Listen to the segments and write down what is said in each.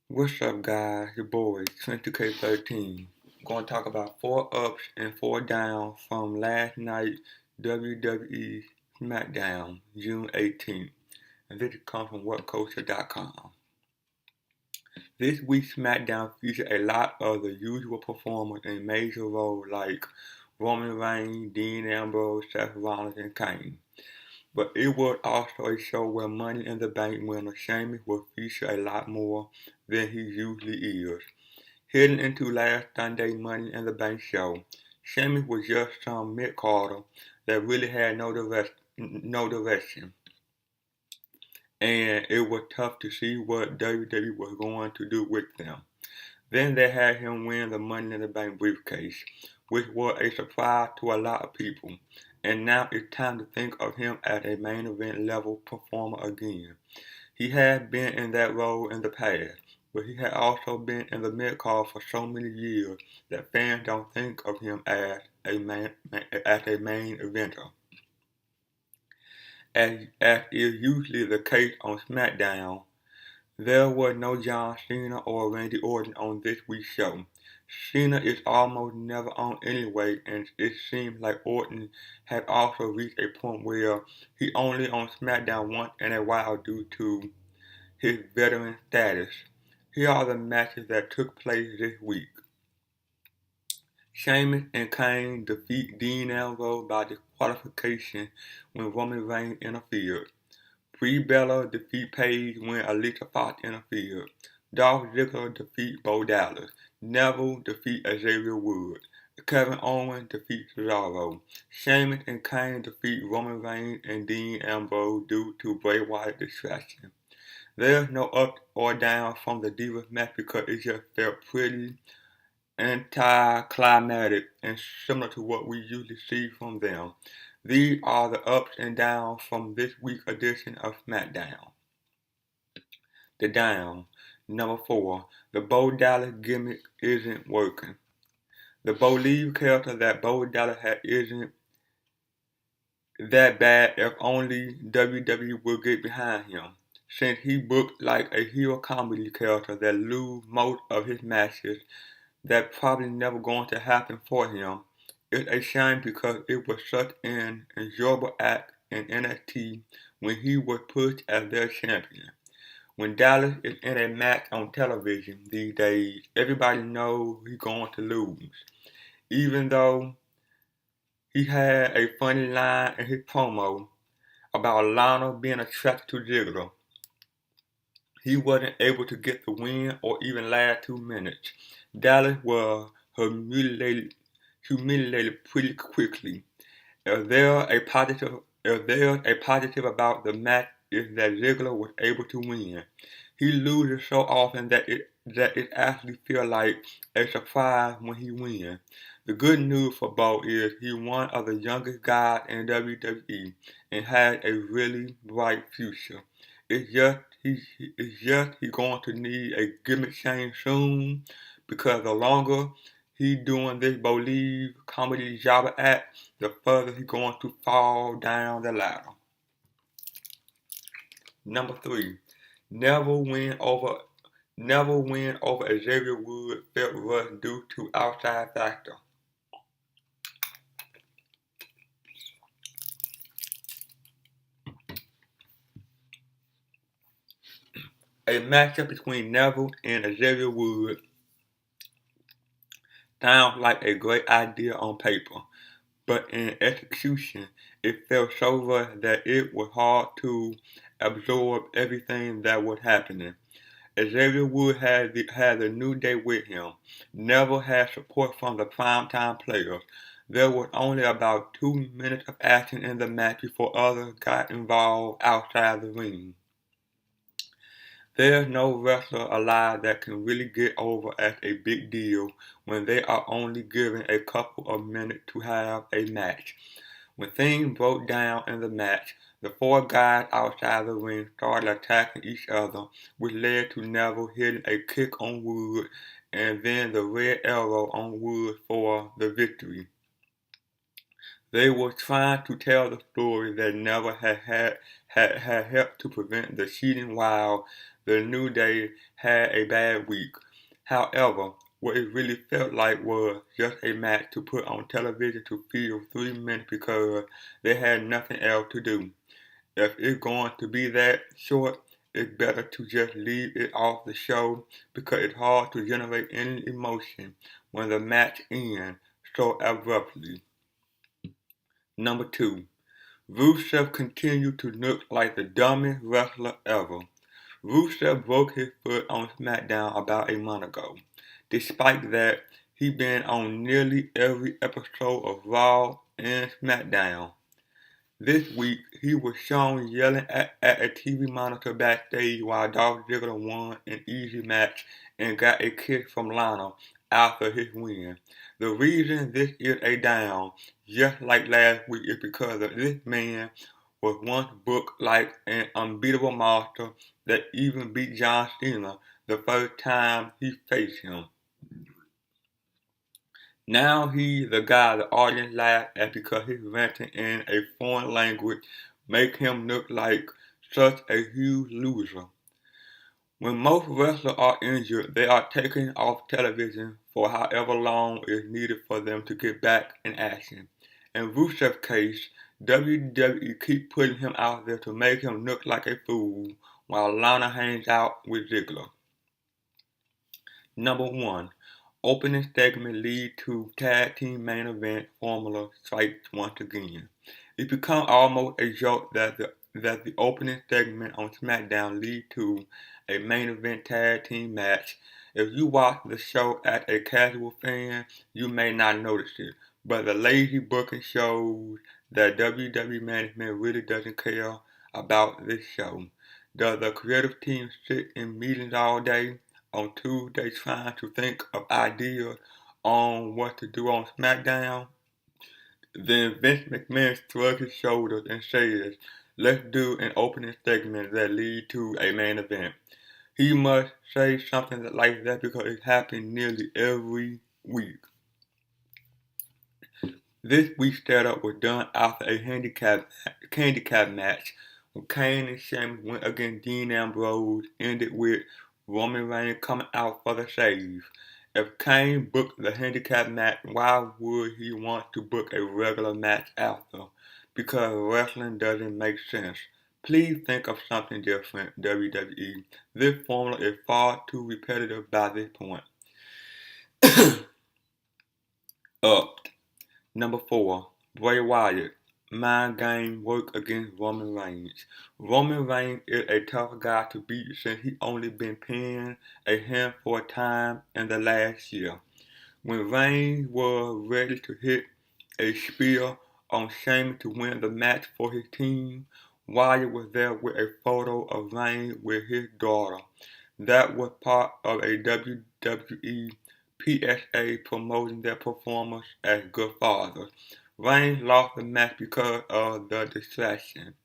What's up, guys? Your boy, 22K13. Going to talk about 4 ups and 4 downs from last night's WWE SmackDown, June 18th. And this comes from WhatCulture.com. This week's SmackDown featured a lot of the usual performers in major roles like Roman Reigns, Dean Ambrose, Seth Rollins, and Kane. But it was also a show where Money in the Bank winner Sheamus will feature a lot more than he usually is. Heading into last Sunday's Money in the Bank show, Sheamus was just some mid-carder that really had no direction, and it was tough to see what WWE was going to do with them. Then they had him win the Money in the Bank briefcase, which was a surprise to a lot of people. And now it's time to think of him as a main event level performer again. He had been in that role in the past, but he had also been in the mid-card for so many years that fans don't think of him as a main eventer. As is usually the case on SmackDown, there was no John Cena or Randy Orton on this week's show. Cena is almost never on anyway, and it seems like Orton had also reached a point where he only on SmackDown once in a while due to his veteran status. Here are the matches that took place this week. Sheamus and Kane defeat Dean Ambrose by disqualification when Roman Reigns interfered. Brie Bella defeat Paige when Alicia Fox interfered. Dolph Ziggler defeat Bo Dallas. Neville defeat Xavier Woods. Kevin Owens defeats Cesaro. Sheamus and Kane defeat Roman Reigns and Dean Ambrose due to Bray Wyatt's distraction. There's no up or down from the Divas match because it just felt pretty anticlimactic and similar to what we usually see from them. These are the ups and downs from this week's edition of SmackDown. The down. Number 4. The Bo Dallas gimmick isn't working. The Believe character that Bo Dallas had isn't that bad if only WWE would get behind him, since he booked like a hero comedy character that lose most of his matches. That's probably never going to happen for him. It's a shame because it was such an enjoyable act in NXT when he was pushed as their champion. When Dallas is in a match on television these days, everybody knows he's going to lose. Even though he had a funny line in his promo about Lana being attracted to Ziggler, he wasn't able to get the win or even last 2 minutes. Dallas was humiliated pretty quickly. If there's a positive about the match is that Ziggler was able to win. He loses so often that it actually feels like a surprise when he wins. The good news for Bo is he's one of the youngest guys in WWE and has a really bright future. It's just he's going to need a gimmick change soon, because the longer he's doing this Believe comedy Java act, the further he's going to fall down the ladder. Number 3. Never win over Xavier Woods felt rushed due to outside factor. A matchup between Neville and Xavier Woods sounds like a great idea on paper, but in execution, it felt so rushed that it was hard to absorb everything that was happening. Xavier Woods had the New Day with him. Neville had support from the primetime players. There was only about 2 minutes of action in the match before others got involved outside the ring. There's no wrestler alive that can really get over as a big deal when they are only given a couple of minutes to have a match. When things broke down in the match, the 4 guys outside the ring started attacking each other, which led to Neville hitting a kick on Wood and then the red arrow on Wood for the victory. They were trying to tell the story that Neville had helped to prevent the cheating while the New Day had a bad week. However, what it really felt like was just a match to put on television to fill 3 minutes because they had nothing else to do. If it's going to be that short, it's better to just leave it off the show because it's hard to generate any emotion when the match ends so abruptly. Number 2. Rusev continued to look like the dumbest wrestler ever. Rusev broke his foot on SmackDown about a month ago. Despite that, he's been on nearly every episode of Raw and SmackDown. This week, he was shown yelling at a TV monitor backstage while Dolph Ziggler won an easy match and got a kiss from Lana after his win. The reason this is a down, just like last week, is because this man was once booked like an unbeatable monster that even beat John Cena the first time he faced him. Now he's the guy the audience laughs at because his ranting in a foreign language make him look like such a huge loser. When most wrestlers are injured, they are taken off television for however long is needed for them to get back in action. In Rusev's case, WWE keep putting him out there to make him look like a fool while Lana hangs out with Ziggler. Number 1. Opening segment lead to tag team main event formula strikes once again. It become almost a joke that the opening segment on SmackDown lead to a main event tag team match. If you watch the show as a casual fan, you may not notice it, but the lazy booking shows that WWE management really doesn't care about this show. Does the creative team sit in meetings all day on Tuesday trying to think of ideas on what to do on SmackDown? Then Vince McMahon shrugs his shoulders and says, let's do an opening segment that leads to a main event. He must say something like that because it happens nearly every week. This week's setup was done after a handicap match when Kane and Sheamus went against Dean Ambrose, ended with Roman Reigns coming out for the save. If Kane booked the handicap match, why would he want to book a regular match after? Because wrestling doesn't make sense. Please think of something different, WWE. This formula is far too repetitive by this point. Up. Number 4. Bray Wyatt. Mind game work against Roman Reigns. Roman Reigns is a tough guy to beat since he only been pinned a handful of times in the last year. When Reigns was ready to hit a spear on Sheamus to win the match for his team, Wyatt was there with a photo of Reigns with his daughter. That was part of a WWE PSA promoting their performance as good fathers. Reigns lost the match because of the distraction.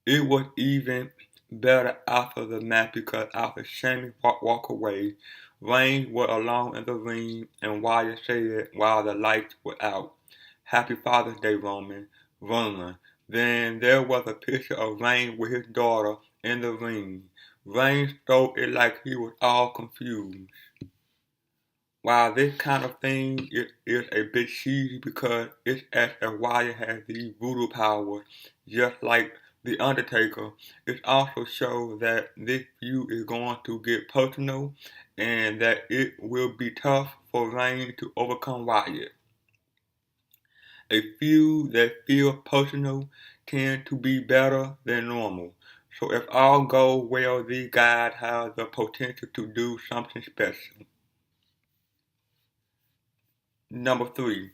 It was even better after the match because after Sheamus walked away, Reigns was alone in the ring and Wyatt said while the lights were out, "Happy Father's Day, Roman, run." Then there was a picture of Reigns with his daughter in the ring. Reigns stole it like he was all confused. While this kind of thing is a bit cheesy because it's as if Wyatt has these voodoo powers, just like The Undertaker, it also shows that this feud is going to get personal and that it will be tough for Reigns to overcome Wyatt. A feud that feels personal tends to be better than normal. So if all goes well, these guys have the potential to do something special. Number 3.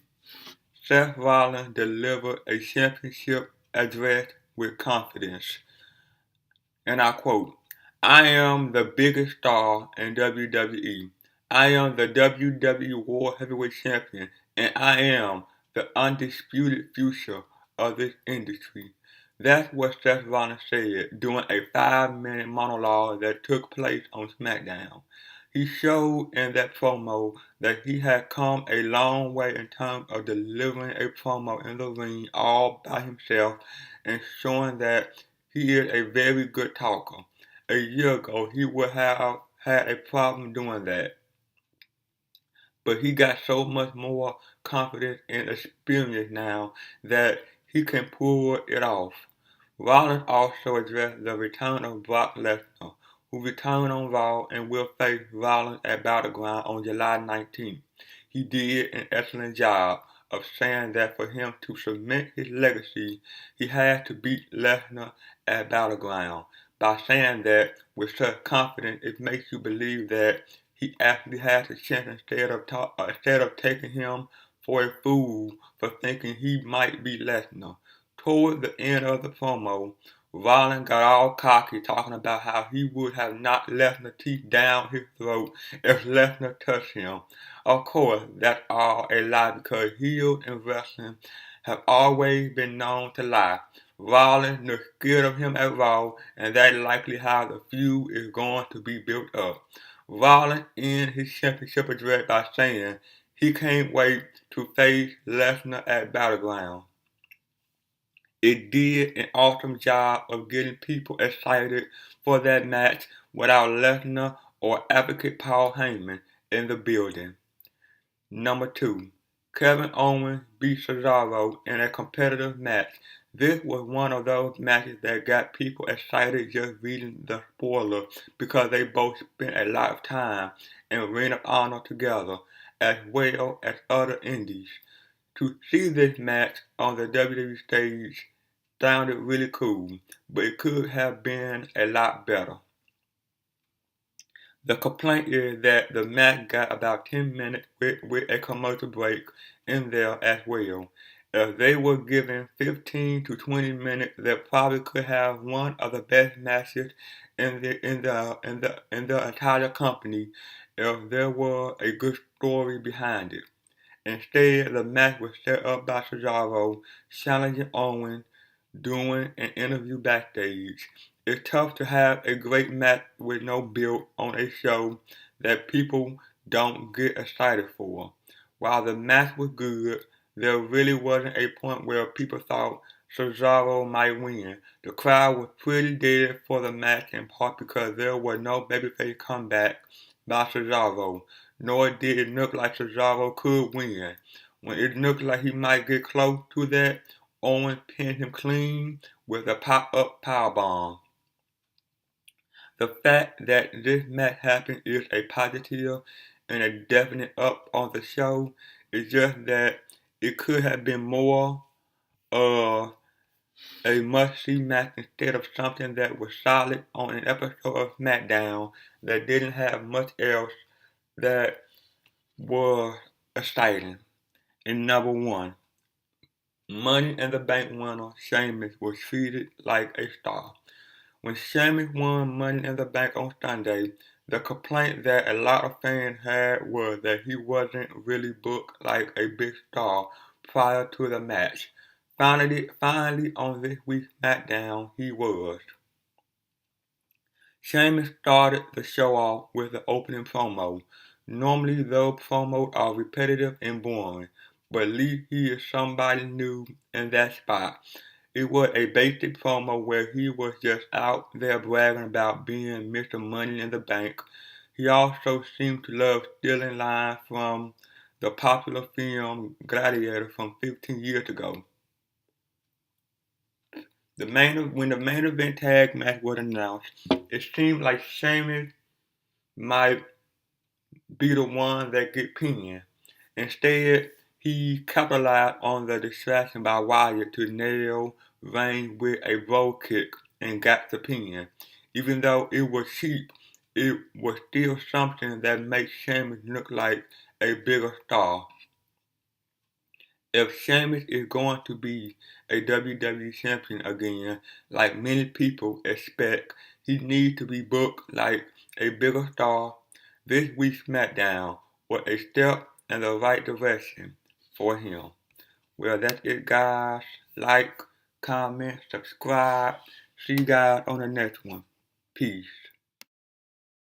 Seth Rollins delivered a championship address with confidence. And I quote, "I am the biggest star in WWE. I am the WWE World Heavyweight Champion, and I am the undisputed future of this industry." That's what Seth Rollins said during a 5-minute monologue that took place on SmackDown. He showed in that promo that he had come a long way in terms of delivering a promo in the ring all by himself and showing that he is a very good talker. a year ago, he would have had a problem doing that. But he got so much more confidence and experience now that he can pull it off. Rollins also addressed the return of Brock Lesnar, who returned on Raw and will face Rollins at Battleground on July 19th. He did an excellent job of saying that for him to cement his legacy, he had to beat Lesnar at Battleground. By saying that with such confidence, it makes you believe that he actually has a chance instead of taking him for a fool for thinking he might be Lesnar. Toward the end of the promo, Rollins got all cocky talking about how he would have knocked Lesnar's teeth down his throat if Lesnar touched him. Of course, that's all a lie because heels in wrestling have always been known to lie. Rollins is scared of him at Raw, and that's likely how the feud is going to be built up. Rollins ended his championship address by saying he can't wait to face Lesnar at Battleground. It did an awesome job of getting people excited for that match without Lesnar or Advocate Paul Heyman in the building. Number 2. Kevin Owens beat Cesaro in a competitive match. This was one of those matches that got people excited just reading the spoiler because they both spent a lot of time in Ring of Honor together as well as other indies. To see this match on the WWE stage sounded really cool, but it could have been a lot better. The complaint is that the match got about 10 minutes with a commercial break in there as well. If they were given 15 to 20 minutes, they probably could have one of the best matches in the entire company if there were a good story behind it. Instead, the match was set up by Cesaro challenging Owens doing an interview backstage. It's tough to have a great match with no build on a show that people don't get excited for. While the match was good, there really wasn't a point where people thought Cesaro might win. The crowd was pretty dead for the match in part because there was no babyface comeback by Cesaro, nor did it look like Cesaro could win. When it looked like he might get close to that, Owens pinned him clean with a pop-up powerbomb. The fact that this match happened is a positive and a definite up on the show. It's just that it could have been more a must-see match instead of something that was solid on an episode of SmackDown that didn't have much else that was exciting. And number 1. Money in the Bank winner Sheamus was treated like a star. When Sheamus won Money in the Bank on Sunday, the complaint that a lot of fans had was that he wasn't really booked like a big star prior to the match. Finally on this week's SmackDown, he was. Sheamus started the show off with the opening promo. Normally those promos are repetitive and boring, but at least he is somebody new in that spot. It was a basic promo where he was just out there bragging about being Mr. Money in the Bank. He also seemed to love stealing lines from the popular film Gladiator from 15 years ago. When the main event tag match was announced, it seemed like Sheamus might be the one that get pinned. Instead, he capitalized on the distraction by Wyatt to nail Reigns with a roll kick and got the pin. Even though it was cheap, it was still something that made Sheamus look like a bigger star. If Sheamus is going to be a WWE champion again, like many people expect, he needs to be booked like a bigger star. This week's SmackDown was a step in the right direction for him. Well, that's it, guys. Like, comment, subscribe. See you guys on the next one. Peace.